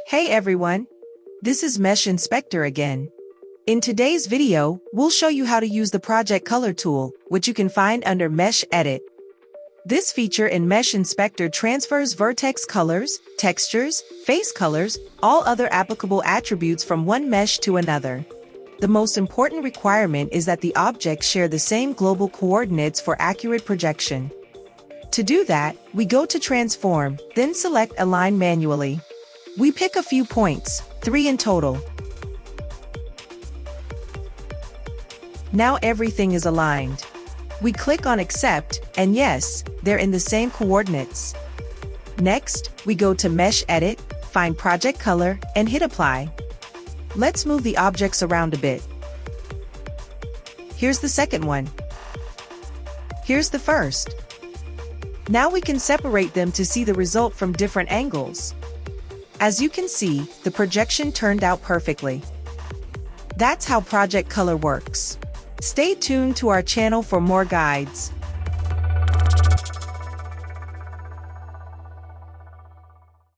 Hey everyone! This is MeshInspector again. In today's video, we'll show you how to use the Project Color tool, which you can find under Mesh Edit. This feature in MeshInspector transfers vertex colors, textures, face colors, all other applicable attributes from one mesh to another. The most important requirement is that the objects share the same global coordinates for accurate projection. To do that, we go to Transform, then select Align manually. We pick a few points, 3 in total. Now everything is aligned. We click on Accept, and yes, they're in the same coordinates. Next, we go to Mesh Edit, find Project Color, and hit Apply. Let's move the objects around a bit. Here's the second one. Here's the first. Now we can separate them to see the result from different angles. As you can see, the projection turned out perfectly. That's how Project Color works. Stay tuned to our channel for more guides.